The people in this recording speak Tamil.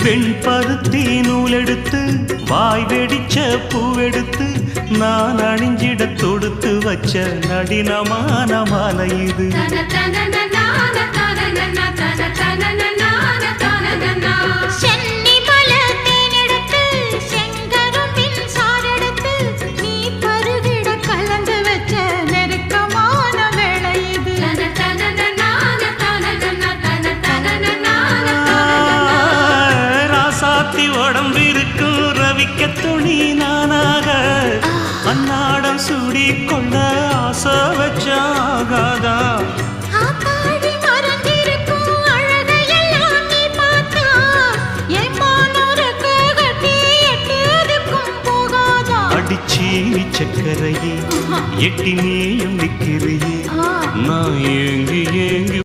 வெண்பருத்தி நூலெடுத்து வாய் வெடிச்ச பூவெடுத்து நான் அணிஞ்சிட தொடுத்து வச்ச நடினமான மாலை இது. உடம்பிருக்கும் ரவிக்க துணி நானாக அன்னாடம் சூடி கொள்ள ஆசை வச்சாகாதா. அடிச்சி சக்கரையே எட்டி நீயும் நிற்கிறையே நான் ஏங்கி ஏங்கி